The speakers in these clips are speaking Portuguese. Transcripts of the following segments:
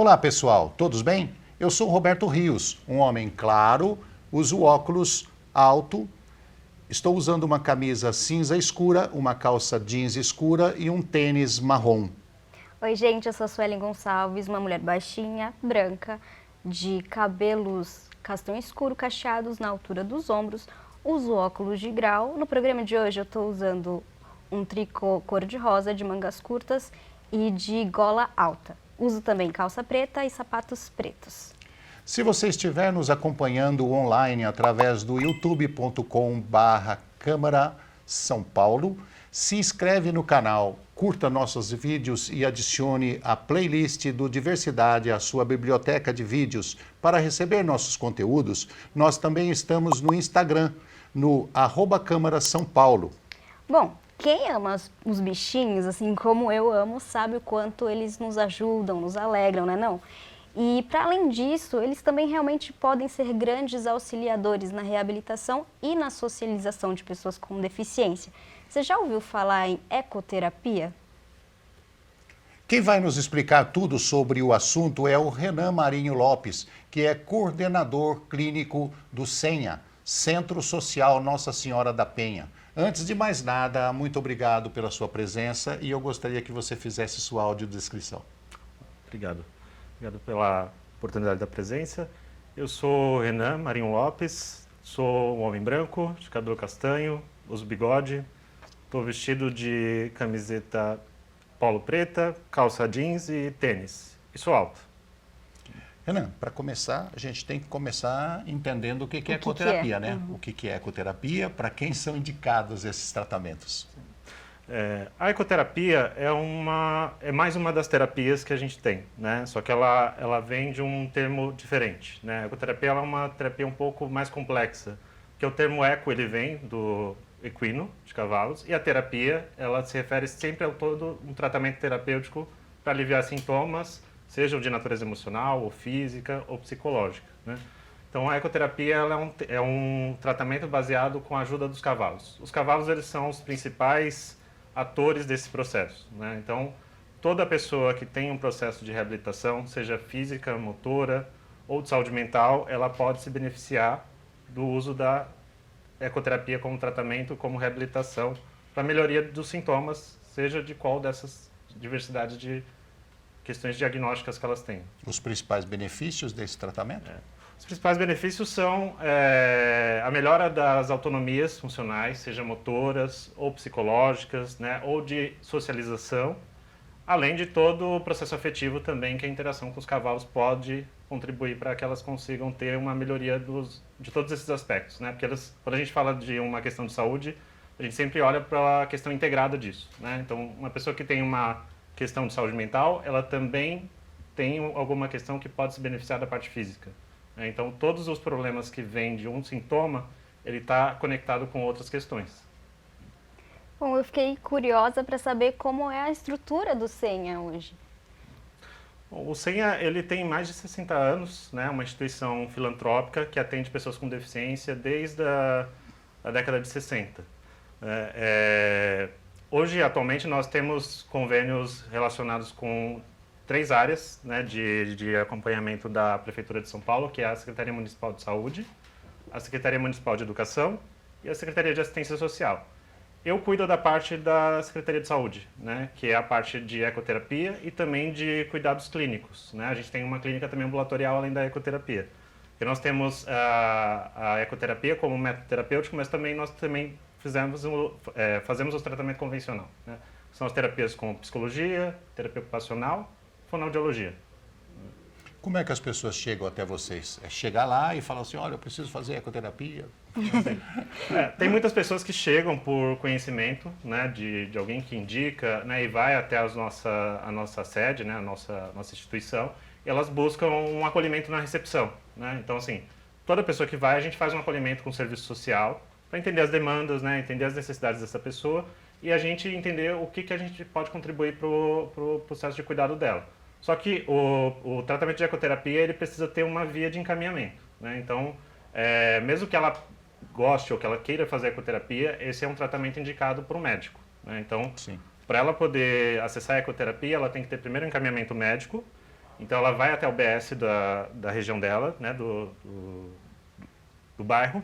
Olá pessoal, todos bem? Eu sou Roberto Rios, um homem claro, uso óculos alto, estou usando uma camisa cinza escura, uma calça jeans escura e um tênis marrom. Oi gente, eu sou Suelen Gonçalves, uma mulher baixinha, branca, de cabelos castanho escuro cacheados na altura dos ombros, uso óculos de grau. No programa de hoje eu estou usando um tricô cor-de-rosa de mangas curtas e de gola alta. Uso também calça preta e sapatos pretos. Se você estiver nos acompanhando online através do youtube.com/Câmara São Paulo, se inscreve no canal, curta nossos vídeos e adicione a playlist do Diversidade à sua biblioteca de vídeos para receber nossos conteúdos. Nós também estamos no Instagram, no @Câmara São Paulo. Bom, quem ama os bichinhos, assim como eu amo, sabe o quanto eles nos ajudam, nos alegram, não é não? E, para além disso, eles também realmente podem ser grandes auxiliadores na reabilitação e na socialização de pessoas com deficiência. Você já ouviu falar em ecoterapia? Quem vai nos explicar tudo sobre o assunto é o Renan Marinho Lopes, que é coordenador clínico do SENHA, Centro Social Nossa Senhora da Penha. Antes de mais nada, muito obrigado pela sua presença e eu gostaria que você fizesse sua audiodescrição. Obrigado. Obrigado pela oportunidade da presença. Eu sou Renan Marinho Lopes, sou um homem branco, de cabelo castanho, uso bigode, estou vestido de camiseta polo preta, calça jeans e tênis. E sou alto. Renan, para começar, a gente tem que começar entendendo o que é ecoterapia, né? O que é ecoterapia, para quem são indicados esses tratamentos? A ecoterapia é mais uma das terapias que a gente tem, né? Só que ela vem de um termo diferente, né? A ecoterapia ela é uma terapia um pouco mais complexa, porque o termo eco ele vem do equino, de cavalos, e a terapia ela se refere sempre a todo um tratamento terapêutico para aliviar sintomas, sejam de natureza emocional, ou física, ou psicológica, né? Então, a ecoterapia ela é um tratamento baseado com a ajuda dos cavalos. Os cavalos eles são os principais atores desse processo, né? Então, toda pessoa que tem um processo de reabilitação, seja física, motora ou de saúde mental, ela pode se beneficiar do uso da ecoterapia como tratamento, como reabilitação, para melhoria dos sintomas, seja de qual dessas diversidades de questões diagnósticas que elas têm. Os principais benefícios desse tratamento? Os principais benefícios são a melhora das autonomias funcionais, seja motoras ou psicológicas, né, ou de socialização, além de todo o processo afetivo também, que a interação com os cavalos pode contribuir para que elas consigam ter uma melhoria de todos esses aspectos, né? Porque quando a gente fala de uma questão de saúde, a gente sempre olha para a questão integrada disso, né? Então, uma pessoa que tem uma questão de saúde mental, ela também tem alguma questão que pode se beneficiar da parte física. Então, todos os problemas que vêm de um sintoma, ele está conectado com outras questões. Bom, eu fiquei curiosa para saber como é a estrutura do SENHA hoje. Bom, o SENHA ele tem mais de 60 anos, né? Uma instituição filantrópica que atende pessoas com deficiência desde a década de 60. Hoje, atualmente, nós temos convênios relacionados com 3 áreas, né, de acompanhamento da Prefeitura de São Paulo, que é a Secretaria Municipal de Saúde, a Secretaria Municipal de Educação e a Secretaria de Assistência Social. Eu cuido da parte da Secretaria de Saúde, né, que é a parte de ecoterapia e também de cuidados clínicos, né? A gente tem uma clínica também ambulatorial além da ecoterapia. E nós temos a ecoterapia como método terapêutico, mas também nós também fazemos o tratamento convencional, né? São as terapias com psicologia, terapia ocupacional, fonoaudiologia. Como é que as pessoas chegam até vocês? É chegar lá e falar assim, olha, eu preciso fazer ecoterapia? Tem muitas pessoas que chegam por conhecimento, né, de alguém que indica, né, e vai até a nossa sede, né, a nossa instituição, e elas buscam um acolhimento na recepção, né? Então, assim, toda pessoa que vai, a gente faz um acolhimento com o serviço social para entender as demandas, né, entender as necessidades dessa pessoa e a gente entender o que a gente pode contribuir para o processo de cuidado dela. Só que o tratamento de ecoterapia ele precisa ter uma via de encaminhamento, né? Então, mesmo que ela goste ou que ela queira fazer ecoterapia, esse é um tratamento indicado por um médico, né? Então, para ela poder acessar a ecoterapia, ela tem que ter primeiro um encaminhamento médico Então ela vai até o BS da região dela, né, do bairro.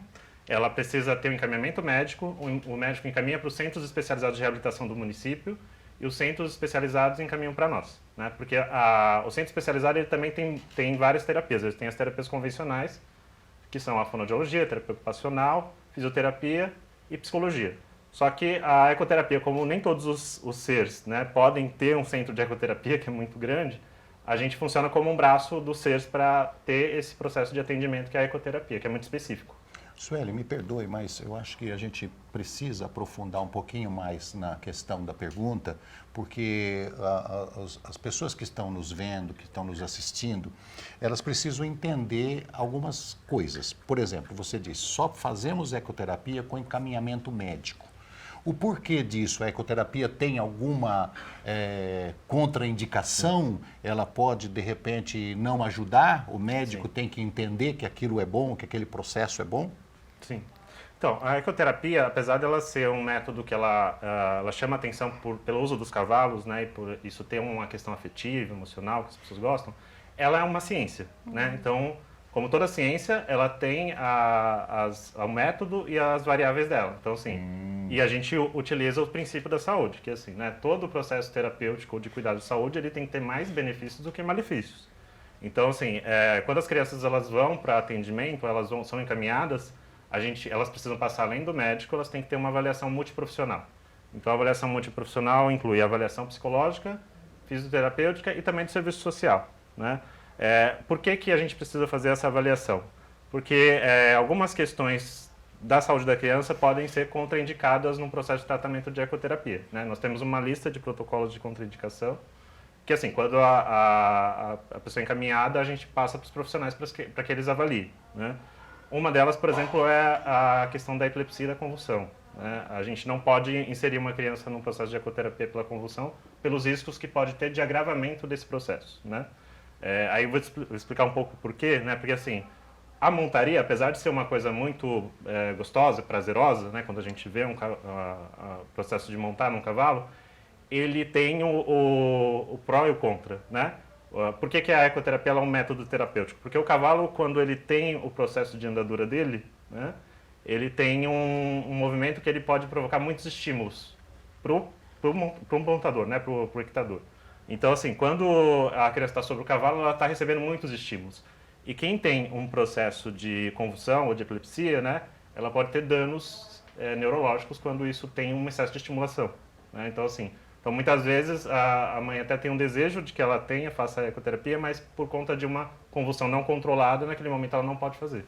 Ela precisa ter um encaminhamento médico, o médico encaminha para os centros especializados de reabilitação do município e os centros especializados encaminham para nós, né? Porque o centro especializado ele também tem várias terapias. Eles têm as terapias convencionais, que são a fonoaudiologia, terapia ocupacional, fisioterapia e psicologia. Só que a ecoterapia, como nem todos os seres, né, podem ter um centro de ecoterapia, que é muito grande, a gente funciona como um braço dos seres para ter esse processo de atendimento que é a ecoterapia, que é muito específico. Sueli, me perdoe, mas eu acho que a gente precisa aprofundar um pouquinho mais na questão da pergunta, porque as pessoas que estão nos vendo, que estão nos assistindo, elas precisam entender algumas coisas. Por exemplo, você disse, só fazemos ecoterapia com encaminhamento médico. O porquê disso? A ecoterapia tem alguma contraindicação? Ela pode, de repente, não ajudar? O médico Sim. tem que entender que aquilo é bom, que aquele processo é bom? Sim. Então, a ecoterapia, apesar dela ser um método que ela chama atenção pelo uso dos cavalos, né, e por isso ter uma questão afetiva, emocional, que as pessoas gostam, ela é uma ciência, né? Então, como toda ciência, ela tem o método e as variáveis dela. Então, assim, e a gente utiliza o princípio da saúde, que é assim, né, todo o processo terapêutico de cuidado de saúde, ele tem que ter mais benefícios do que malefícios. Então, assim, quando as crianças elas vão para atendimento, são encaminhadas, elas precisam passar além do médico, elas têm que ter uma avaliação multiprofissional. Então, a avaliação multiprofissional inclui a avaliação psicológica, fisioterapêutica e também de serviço social, né? Por que a gente precisa fazer essa avaliação? Porque algumas questões da saúde da criança podem ser contraindicadas num processo de tratamento de ecoterapia, né? Nós temos uma lista de protocolos de contraindicação, que assim, quando a pessoa é encaminhada, a gente passa para os profissionais para que eles avaliem, né? Uma delas, por exemplo, é a questão da epilepsia e da convulsão, né? A gente não pode inserir uma criança num processo de ecoterapia pela convulsão, pelos riscos que pode ter de agravamento desse processo, né? Aí eu vou explicar um pouco por quê, né? Porque assim, a montaria, apesar de ser uma coisa muito gostosa, prazerosa, né? Quando a gente vê o processo de montar num cavalo, ele tem o pró e o contra, né? Por que a ecoterapia ela é um método terapêutico? Porque o cavalo, quando ele tem o processo de andadura dele, né, ele tem um movimento que ele pode provocar muitos estímulos pro montador, né, pro equitador. Então, assim, quando a criança está sobre o cavalo, ela está recebendo muitos estímulos. E quem tem um processo de convulsão ou de epilepsia, né, ela pode ter danos neurológicos quando isso tem um excesso de estimulação, né? Então, assim, muitas vezes a mãe até tem um desejo de que ela faça a ecoterapia, mas por conta de uma convulsão não controlada, naquele momento ela não pode fazer,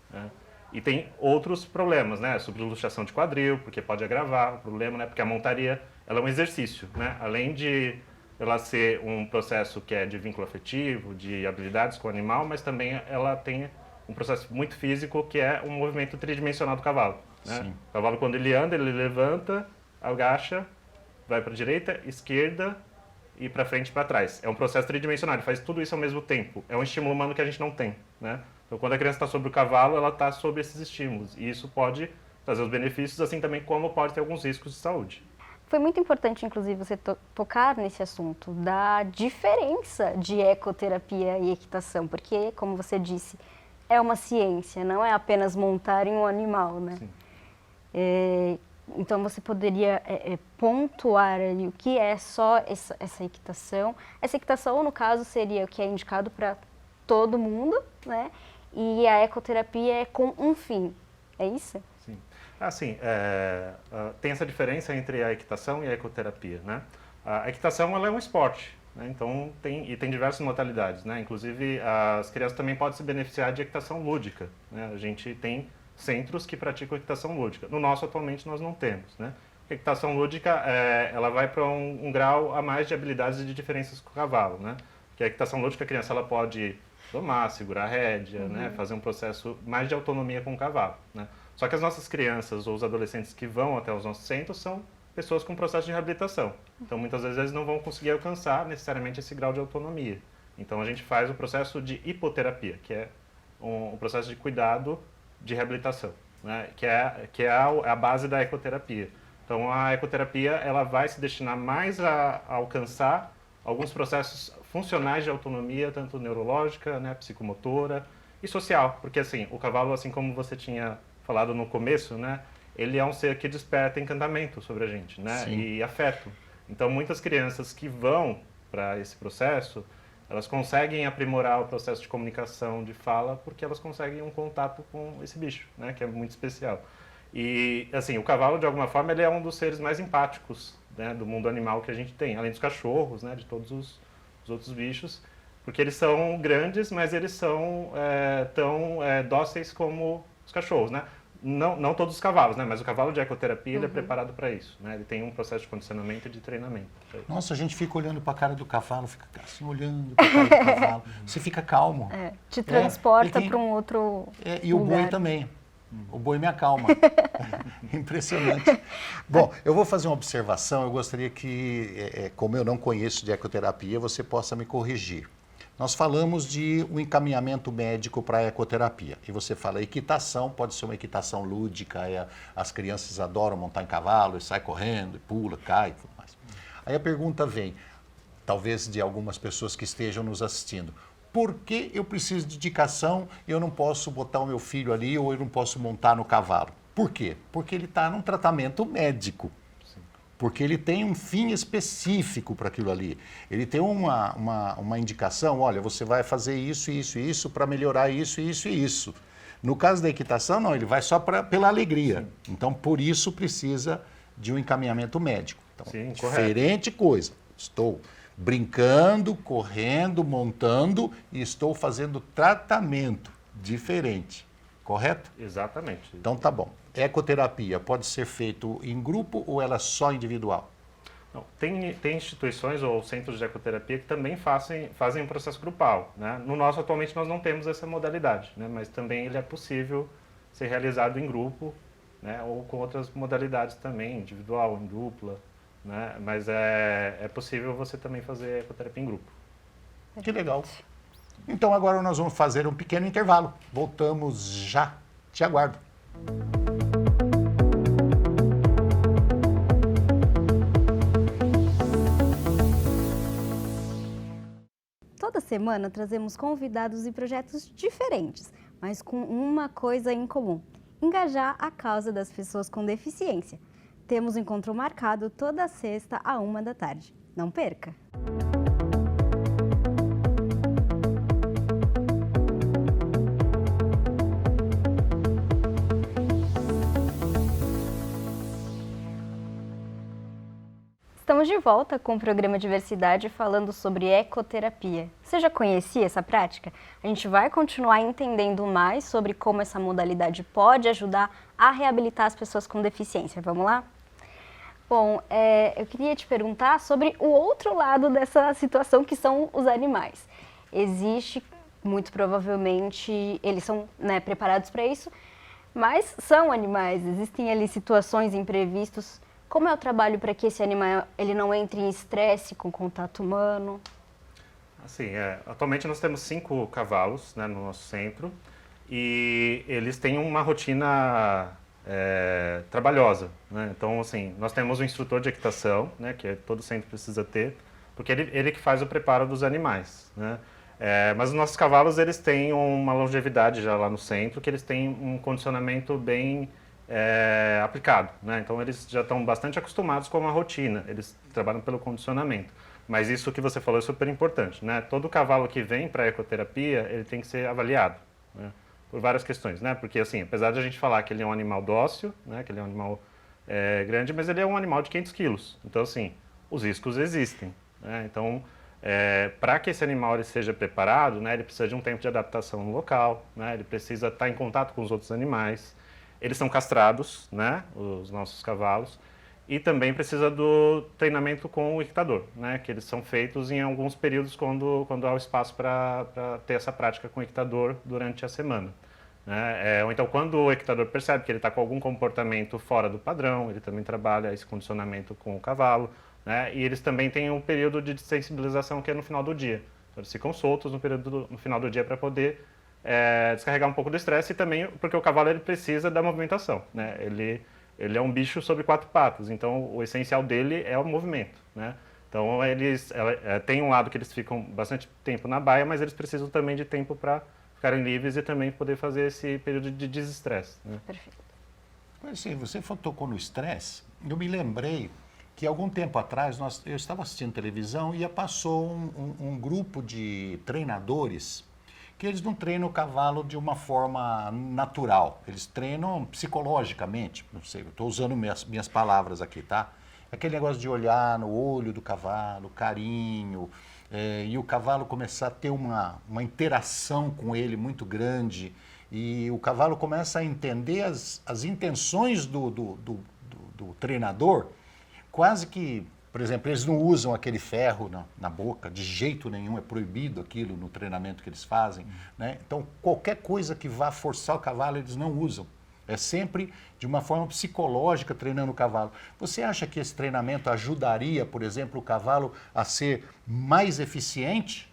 né? E tem outros problemas, né? Subluxação de quadril, porque pode agravar o problema, né? Porque a montaria ela é um exercício, né? Além de ela ser um processo que é de vínculo afetivo, de habilidades com o animal, mas também ela tem um processo muito físico que é um movimento tridimensional do cavalo, né? Sim. O cavalo, quando ele anda, ele levanta, agacha, vai para a direita, esquerda e para frente e para trás. É um processo tridimensional, ele faz tudo isso ao mesmo tempo. É um estímulo humano que a gente não tem, né? Então, quando a criança está sobre o cavalo, ela está sob esses estímulos. E isso pode trazer os benefícios, assim também como pode ter alguns riscos de saúde. Foi muito importante, inclusive, você tocar nesse assunto da diferença de ecoterapia e equitação, porque, como você disse, é uma ciência, não é apenas montar em um animal, né? Sim. Então, você poderia pontuar ali o que é só essa equitação. Essa equitação, no caso, seria o que é indicado para todo mundo, né? E a ecoterapia é com um fim, é isso? Sim. Assim, tem essa diferença entre a equitação e a ecoterapia, né? A equitação ela é um esporte, né? Então, tem diversas modalidades, né? Inclusive, as crianças também podem se beneficiar de equitação lúdica, né? A gente tem centros que praticam equitação lúdica. No nosso, atualmente, nós não temos, né? A equitação lúdica, ela vai para um grau a mais de habilidades e de diferenças com o cavalo, né? Porque a equitação lúdica, a criança ela pode domar, segurar a rédea, né? Fazer um processo mais de autonomia com o cavalo, né? Só que as nossas crianças ou os adolescentes que vão até os nossos centros são pessoas com processo de reabilitação. Então, muitas vezes, eles não vão conseguir alcançar necessariamente esse grau de autonomia. Então, a gente faz o processo de hipoterapia, que é um processo de cuidado de reabilitação, né? Que é a base da ecoterapia. Então, a ecoterapia ela vai se destinar mais a alcançar alguns processos funcionais de autonomia, tanto neurológica, né, psicomotora e social, porque assim, o cavalo, assim como você tinha falado no começo, né, ele é um ser que desperta encantamento sobre a gente, né, Sim. e afeto. Então, muitas crianças que vão para esse processo, elas conseguem aprimorar o processo de comunicação, de fala, porque elas conseguem um contato com esse bicho, né, que é muito especial. E, assim, o cavalo, de alguma forma, ele é um dos seres mais empáticos, né, do mundo animal que a gente tem, além dos cachorros, né, de todos os outros bichos, porque eles são grandes, mas eles são tão dóceis como os cachorros, né? Não todos os cavalos, né? Mas o cavalo de ecoterapia ele é preparado para isso, né? Ele tem um processo de condicionamento e de treinamento. Nossa, a gente fica olhando para a cara do cavalo, fica assim, olhando para a cara do cavalo. Você fica calmo. Te transporta ele tem- para um outro E o boi lugar. também. O boi me acalma. Impressionante. Bom, eu vou fazer uma observação. Eu gostaria que, como eu não conheço de ecoterapia, você possa me corrigir. Nós falamos de um encaminhamento médico para a ecoterapia. E você fala equitação, pode ser uma equitação lúdica, as crianças adoram montar em cavalo, e sai correndo, e pula, cai e tudo mais. Aí a pergunta vem, talvez de algumas pessoas que estejam nos assistindo. Por que eu preciso de indicação e eu não posso botar o meu filho ali ou eu não posso montar no cavalo? Por quê? Porque ele está num tratamento médico. Porque ele tem um fim específico para aquilo ali. Ele tem uma indicação, olha, você vai fazer isso, isso e isso para melhorar isso, isso e isso. No caso da equitação, não, ele vai só pela alegria. Sim. Então, por isso precisa de um encaminhamento médico. Então, sim, diferente coisa. Estou brincando, correndo, montando e estou fazendo tratamento diferente. Correto? Exatamente. Então tá bom. Ecoterapia pode ser feito em grupo ou ela é só individual? Não, tem instituições ou centros de ecoterapia que também fazem um processo grupal, né? No nosso, atualmente, nós não temos essa modalidade, né? Mas também ele é possível ser realizado em grupo, né? Ou com outras modalidades também, individual, em dupla, né? Mas é possível você também fazer ecoterapia em grupo. Que legal. Então agora nós vamos fazer um pequeno intervalo. Voltamos já. Te aguardo. Toda semana trazemos convidados e projetos diferentes, mas com uma coisa em comum: engajar a causa das pessoas com deficiência. Temos um encontro marcado toda sexta à 13h. Não perca! Estamos de volta com o programa Diversidade falando sobre ecoterapia. Você já conhecia essa prática? A gente vai continuar entendendo mais sobre como essa modalidade pode ajudar a reabilitar as pessoas com deficiência. Vamos lá? Bom, eu queria te perguntar sobre o outro lado dessa situação, que são os animais. Existe, muito provavelmente, eles são, né, preparados para isso, mas são animais, existem ali situações imprevistas. Como é o trabalho para que esse animal ele não entre em estresse com contato humano? Assim, atualmente nós temos 5 cavalos, né, no nosso centro e eles têm uma rotina trabalhosa, né? Então, assim, nós temos um instrutor de equitação, né, que todo centro precisa ter, porque ele que faz o preparo dos animais, né? Mas os nossos cavalos, eles têm uma longevidade já lá no centro, que eles têm um condicionamento bem aplicado, né? Então eles já estão bastante acostumados com uma rotina, eles trabalham pelo condicionamento. Mas isso que você falou é super importante, né? Todo cavalo que vem para a ecoterapia, ele tem que ser avaliado, né? Por várias questões, né? Porque assim, apesar de a gente falar que ele é um animal dócil, né? Que ele é um animal grande, mas ele é um animal de 500 quilos. Então assim, os riscos existem, né? Então, para que esse animal ele seja preparado, né? Ele precisa de um tempo de adaptação no local, né? Ele precisa estar em contato com os outros animais. Eles são castrados, né, os nossos cavalos, e também precisa do treinamento com o equitador, né, que eles são feitos em alguns períodos quando há o espaço para ter essa prática com o equitador durante a semana, né? Ou então quando o equitador percebe que ele está com algum comportamento fora do padrão, ele também trabalha esse condicionamento com o cavalo, né, e eles também têm um período de sensibilização que é no final do dia. Então, eles ficam soltos no final do dia para poder descarregar um pouco do estresse e também porque o cavalo ele precisa da movimentação, né? Ele é um bicho sobre 4 patas, então o essencial dele é o movimento, né? Então, tem um lado que eles ficam bastante tempo na baia, mas eles precisam também de tempo para ficarem livres e também poder fazer esse período de desestresse, né? Perfeito. Mas assim, você tocou no estresse, eu me lembrei que algum tempo atrás eu estava assistindo televisão e passou um grupo de treinadores que eles não treinam o cavalo de uma forma natural, eles treinam psicologicamente, não sei, eu estou usando minhas palavras aqui, tá? Aquele negócio de olhar no olho do cavalo, carinho, e o cavalo começar a ter uma interação com ele muito grande, e o cavalo começa a entender as intenções do treinador, quase que, por exemplo, eles não usam aquele ferro na boca, de jeito nenhum, é proibido aquilo no treinamento que eles fazem, né? Então, qualquer coisa que vá forçar o cavalo, eles não usam. É sempre de uma forma psicológica treinando o cavalo. Você acha que esse treinamento ajudaria, por exemplo, o cavalo a ser mais eficiente?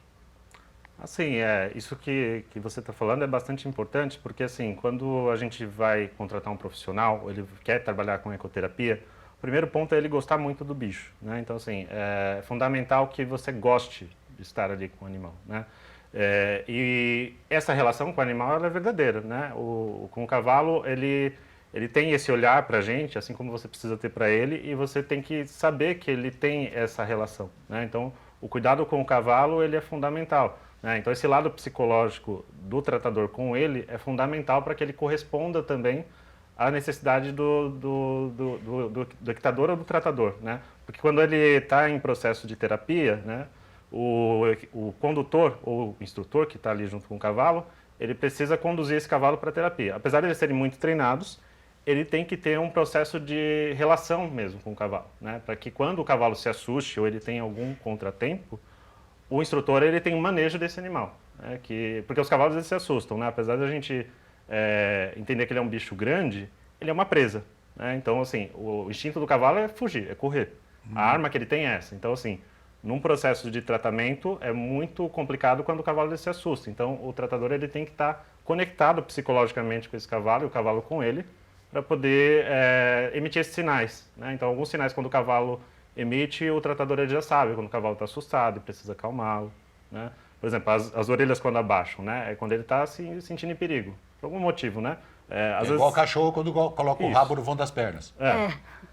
Assim, isso que você está falando é bastante importante, porque assim, quando a gente vai contratar um profissional, ele quer trabalhar com ecoterapia, o primeiro ponto é ele gostar muito do bicho, né? Então, assim, é fundamental que você goste de estar ali com o animal, né? E essa relação com o animal ela é verdadeira, né? Com o cavalo, ele tem esse olhar para a gente, assim como você precisa ter para ele, e você tem que saber que ele tem essa relação, né? Então, o cuidado com o cavalo, ele é fundamental, né? Então, esse lado psicológico do tratador com ele é fundamental para que ele corresponda também à necessidade do equitador ou do tratador, né? Porque quando ele está em processo de terapia, né? O condutor ou o instrutor que está ali junto com o cavalo, ele precisa conduzir esse cavalo para a terapia. Apesar de eles serem muito treinados, ele tem que ter um processo de relação mesmo com o cavalo, né? Para que quando o cavalo se assuste ou ele tem algum contratempo, o instrutor ele tem um manejo desse animal, né? Porque os cavalos eles se assustam, né? Apesar da gente entender que ele é um bicho grande, ele é uma presa, né? Então, assim, o instinto do cavalo é fugir, é correr. A arma que ele tem é essa. Então, assim, num processo de tratamento é muito complicado quando o cavalo ele se assusta. Então, o tratador ele tem que estar conectado psicologicamente com esse cavalo e o cavalo com ele para poder emitir esses sinais, né? Então, alguns sinais quando o cavalo emite, o tratador ele já sabe quando o cavalo está assustado e precisa acalmá-lo, né? Por exemplo, as orelhas quando abaixam, né? É quando ele está se sentindo em perigo, por algum motivo, né? Às vezes... igual o cachorro quando coloca o rabo no vão das pernas.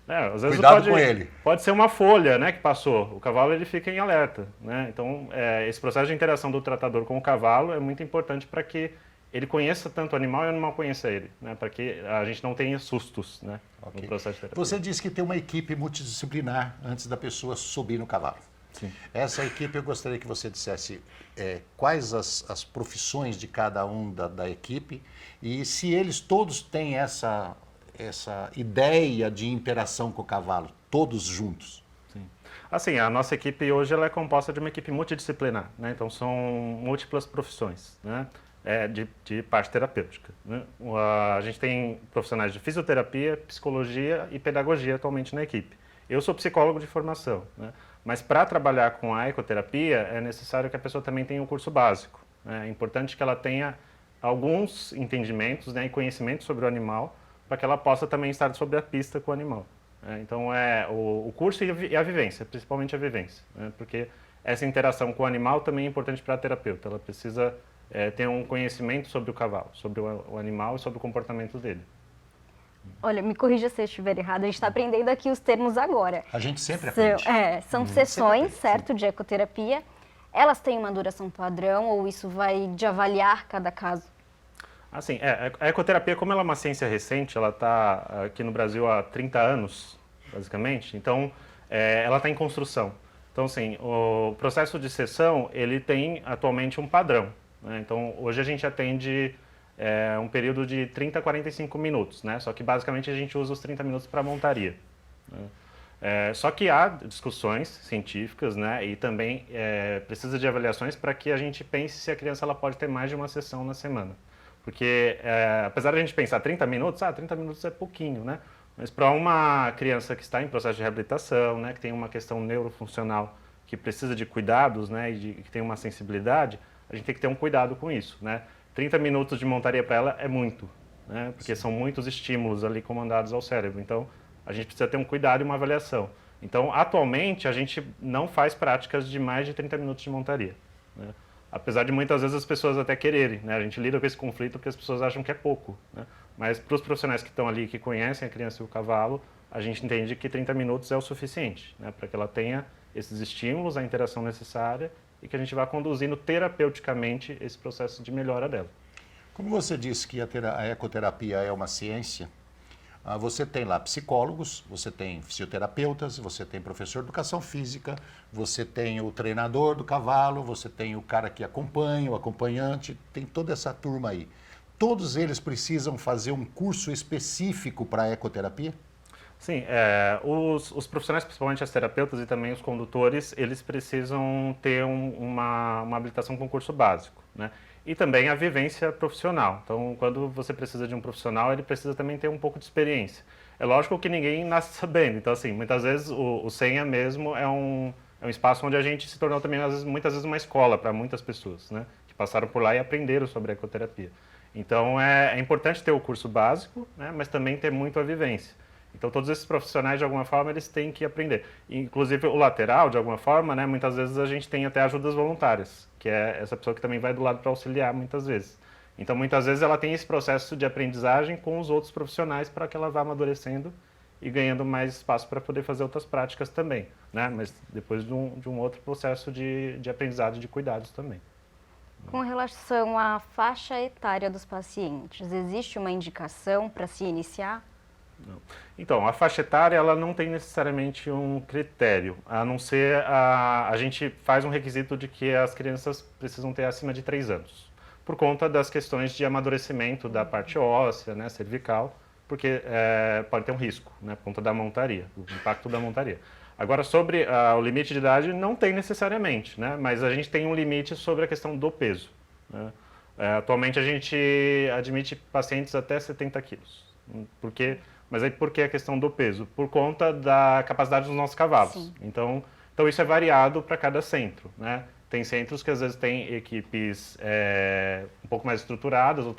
Às vezes cuidado com ele. Pode ser uma folha, né, que passou. O cavalo ele fica em alerta, né? Então, esse processo de interação do tratador com o cavalo é muito importante para que ele conheça tanto o animal e o animal conheça ele, né? Para que a gente não tenha sustos, né, no processo de terapia. Você disse que tem uma equipe multidisciplinar antes da pessoa subir no cavalo. Sim. Essa equipe eu gostaria que você dissesse quais as profissões de cada um da equipe e se eles todos têm essa ideia de interação com o cavalo, todos juntos. Sim. Assim, a nossa equipe hoje ela é composta de uma equipe multidisciplinar, né? Então são múltiplas profissões, né? De parte terapêutica, né? A gente tem profissionais de fisioterapia, psicologia e pedagogia atualmente na equipe. Eu sou psicólogo de formação, né? Mas para trabalhar com a ecoterapia é necessário que a pessoa também tenha um curso básico, né? É importante que ela tenha alguns entendimentos, né, e conhecimentos sobre o animal para que ela possa também estar sobre a pista com o animal. Então, o curso e a vivência, principalmente a vivência, né? Porque essa interação com o animal também é importante para a terapeuta. Ela precisa ter um conhecimento sobre o cavalo, sobre o animal e sobre o comportamento dele. Olha, me corrija se eu estiver errado, a gente está aprendendo aqui os termos agora. A gente sempre aprende. São sessões, certo, de ecoterapia. Elas têm uma duração padrão ou isso vai de avaliar cada caso? Assim, a ecoterapia, como ela é uma ciência recente, ela está aqui no Brasil há 30 anos, basicamente, então ela está em construção. Então, assim, o processo de sessão, ele tem atualmente um padrão, né? Então, hoje a gente atende um período de 30 a 45 minutos, né? Só que basicamente a gente usa os 30 minutos para montaria, né? Só que há discussões científicas, né? E também precisa de avaliações para que a gente pense se a criança ela pode ter mais de uma sessão na semana. Porque, apesar de a gente pensar 30 minutos, 30 minutos é pouquinho, né? Mas para uma criança que está em processo de reabilitação, né, que tem uma questão neurofuncional, que precisa de cuidados, né, e que tem uma sensibilidade, a gente tem que ter um cuidado com isso, né? 30 minutos de montaria para ela é muito, né? Porque são muitos estímulos ali comandados ao cérebro. Então, a gente precisa ter um cuidado e uma avaliação. Então, atualmente, a gente não faz práticas de mais de 30 minutos de montaria, né? Apesar de muitas vezes as pessoas até quererem, né? A gente lida com esse conflito porque as pessoas acham que é pouco, né? Mas para os profissionais que estão ali, que conhecem a criança e o cavalo, a gente entende que 30 minutos é o suficiente, né? Para que ela tenha esses estímulos, a interação necessária e que a gente vá conduzindo terapeuticamente esse processo de melhora dela. Como você disse que a ecoterapia é uma ciência, você tem lá psicólogos, você tem fisioterapeutas, você tem professor de educação física, você tem o treinador do cavalo, você tem o cara que acompanha, o acompanhante, tem toda essa turma aí. Todos eles precisam fazer um curso específico para a ecoterapia? Sim, os profissionais, principalmente as terapeutas e também os condutores, eles precisam ter uma habilitação com curso básico, né? E também a vivência profissional. Então, quando você precisa de um profissional, ele precisa também ter um pouco de experiência. É lógico que ninguém nasce sabendo. Então, assim, muitas vezes o Senha mesmo é um espaço onde a gente se tornou também, muitas vezes, uma escola para muitas pessoas, né? Que passaram por lá e aprenderam sobre a ecoterapia. Então, é importante ter o curso básico, né? Mas também ter muito a vivência. Então, todos esses profissionais, de alguma forma, eles têm que aprender. Inclusive, o lateral, de alguma forma, né, muitas vezes a gente tem até ajudas voluntárias, que é essa pessoa que também vai do lado para auxiliar, muitas vezes. Então, muitas vezes, ela tem esse processo de aprendizagem com os outros profissionais para que ela vá amadurecendo e ganhando mais espaço para poder fazer outras práticas também, né? Mas depois de um outro processo de aprendizado e de cuidados também. Com relação à faixa etária dos pacientes, existe uma indicação para se iniciar? Não. Então, a faixa etária ela não tem necessariamente um critério, a não ser a gente faz um requisito de que as crianças precisam ter acima de 3 anos, por conta das questões de amadurecimento da parte óssea, né, cervical, porque pode ter um risco, né, por conta da montaria, do impacto da montaria. Agora, sobre o limite de idade, não tem necessariamente, né, mas a gente tem um limite sobre a questão do peso, né? Atualmente, a gente admite pacientes até 70 quilos, porque... Mas aí por que a questão do peso? Por conta da capacidade dos nossos cavalos. Sim. Então isso é variado para cada centro, né? Tem centros que às vezes têm equipes um pouco mais estruturadas, ou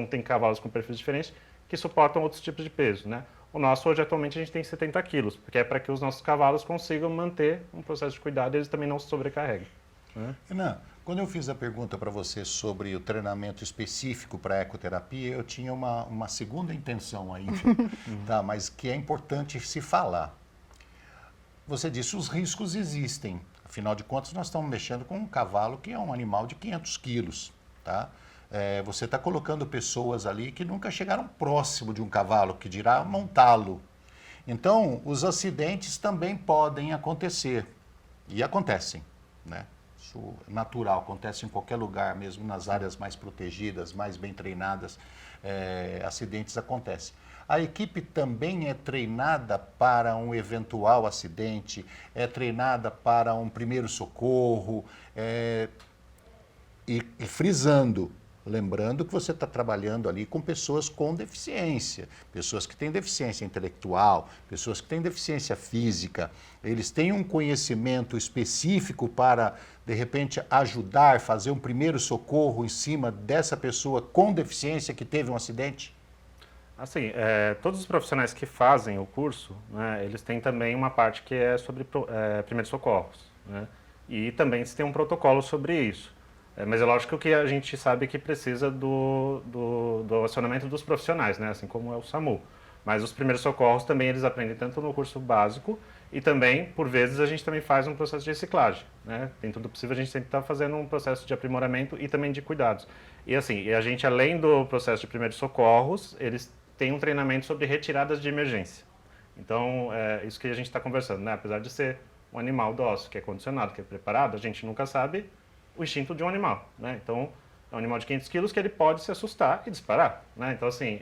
tem cavalos com perfis diferentes, que suportam outros tipos de peso, né? O nosso, hoje, atualmente, a gente tem 70 quilos, porque é para que os nossos cavalos consigam manter um processo de cuidado e eles também não se sobrecarreguem, né? Renan, quando eu fiz a pergunta para você sobre o treinamento específico para a ecoterapia, eu tinha uma segunda intenção aí, tá? Mas que é importante se falar. Você disse os riscos existem. Afinal de contas, nós estamos mexendo com um cavalo que é um animal de 500 quilos, tá? Você está colocando pessoas ali que nunca chegaram próximo de um cavalo, que dirá montá-lo. Então, os acidentes também podem acontecer, e acontecem, né? Isso é natural, acontece em qualquer lugar, mesmo nas áreas mais protegidas, mais bem treinadas, acidentes acontecem. A equipe também é treinada para um eventual acidente, é treinada para um primeiro socorro, e frisando, lembrando que você está trabalhando ali com pessoas com deficiência, pessoas que têm deficiência intelectual, pessoas que têm deficiência física. Eles têm um conhecimento específico para, de repente, ajudar, fazer um primeiro socorro em cima dessa pessoa com deficiência que teve um acidente? Assim, todos os profissionais que fazem o curso, né, eles têm também uma parte que é sobre primeiros socorros, né? E também se tem um protocolo sobre isso. Mas é lógico que a gente sabe que precisa do acionamento dos profissionais, né? Assim como é o SAMU. Mas os primeiros socorros também eles aprendem tanto no curso básico e também, por vezes, a gente também faz um processo de reciclagem, né? Dentro do possível, a gente sempre está fazendo um processo de aprimoramento e também de cuidados. E assim, a gente, além do processo de primeiros socorros, eles têm um treinamento sobre retiradas de emergência. Então, é isso que a gente está conversando, né? Apesar de ser um animal dócil, que é condicionado, que é preparado, a gente nunca sabe o instinto de um animal, né? Então, é um animal de 500 quilos que ele pode se assustar e disparar, né? Então, assim,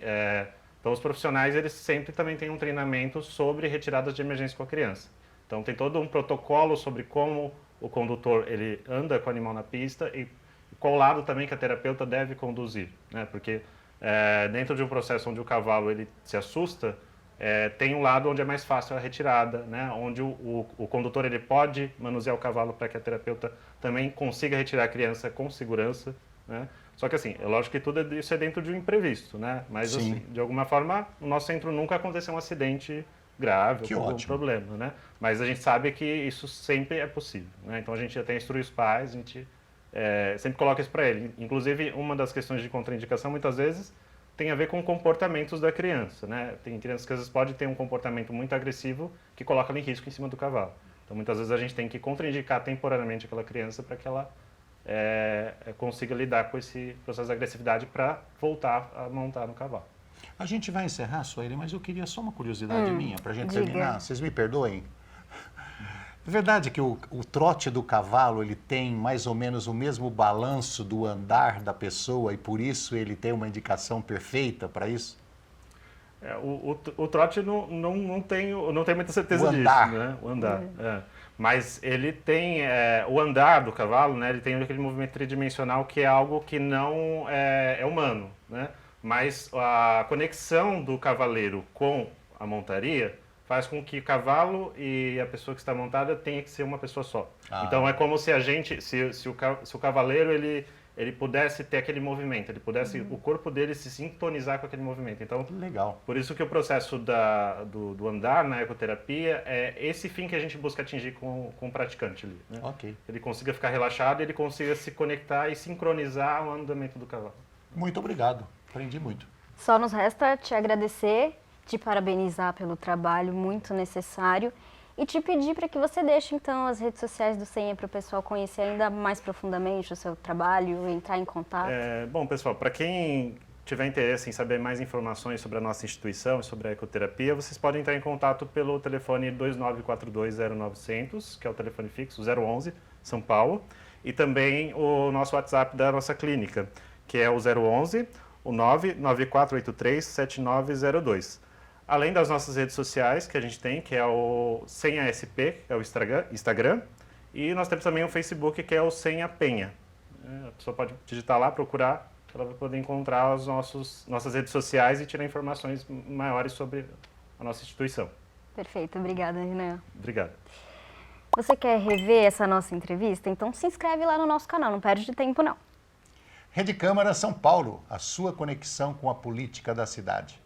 então os profissionais, eles sempre também têm um treinamento sobre retiradas de emergência com a criança. Então, tem todo um protocolo sobre como o condutor, ele anda com o animal na pista e qual lado também que a terapeuta deve conduzir, né? Porque dentro de um processo onde o cavalo, ele se assusta, tem um lado onde é mais fácil a retirada, né? Onde o condutor ele pode manusear o cavalo para que a terapeuta também consiga retirar a criança com segurança, né? Só que assim, é lógico que tudo isso é dentro de um imprevisto, né? Mas Sim. assim, de alguma forma, no nosso centro nunca aconteceu um acidente grave Que ou com algum ótimo. problema, né? Mas a gente sabe que isso sempre é possível, né? Então a gente até instrui os pais, a gente sempre coloca isso para ele. Inclusive, uma das questões de contraindicação, muitas vezes, tem a ver com comportamentos da criança, né? Tem crianças que às vezes podem ter um comportamento muito agressivo que coloca ela em risco em cima do cavalo. Então, muitas vezes a gente tem que contraindicar temporariamente aquela criança para que ela consiga lidar com esse processo de agressividade para voltar a montar no cavalo. A gente vai encerrar, Sueli, mas eu queria só uma curiosidade minha, para a gente diga. terminar. Vocês me perdoem? É verdade que o trote do cavalo ele tem mais ou menos o mesmo balanço do andar da pessoa e por isso ele tem uma indicação perfeita para isso? O trote não tenho muita certeza O disso, andar. né? O andar. Mas ele tem o andar do cavalo, né? Ele tem aquele movimento tridimensional que é algo que não é humano, né? Mas a conexão do cavaleiro com a montaria faz com que o cavalo e a pessoa que está montada tenha que ser uma pessoa só. Ah. Então é como se a gente, se o cavaleiro ele pudesse ter aquele movimento, ele pudesse o corpo dele se sintonizar com aquele movimento. Então Legal. por isso que o processo do andar na ecoterapia é esse fim que a gente busca atingir com o praticante ali, né? Ok. Ele consiga ficar relaxado, ele consiga se conectar e sincronizar o andamento do cavalo. Muito obrigado. Aprendi muito. Só nos resta te agradecer, te parabenizar pelo trabalho muito necessário e te pedir para que você deixe então as redes sociais do Senha para o pessoal conhecer ainda mais profundamente o seu trabalho, entrar em contato. Bom, pessoal, para quem tiver interesse em saber mais informações sobre a nossa instituição e sobre a ecoterapia, vocês podem entrar em contato pelo telefone 29420900, que é o telefone fixo, 011, São Paulo, e também o nosso WhatsApp da nossa clínica, que é o 011 o 994837902. Além das nossas redes sociais que a gente tem, que é o Senha SP, que é o Instagram, e nós temos também o Facebook, que é o Senha Penha. A pessoa pode digitar lá, procurar, ela vai poder encontrar as nossas redes sociais e tirar informações maiores sobre a nossa instituição. Perfeito, obrigada, Renan. Obrigado. Você quer rever essa nossa entrevista? Então se inscreve lá no nosso canal, não perde de tempo não. Rede Câmara São Paulo, a sua conexão com a política da cidade.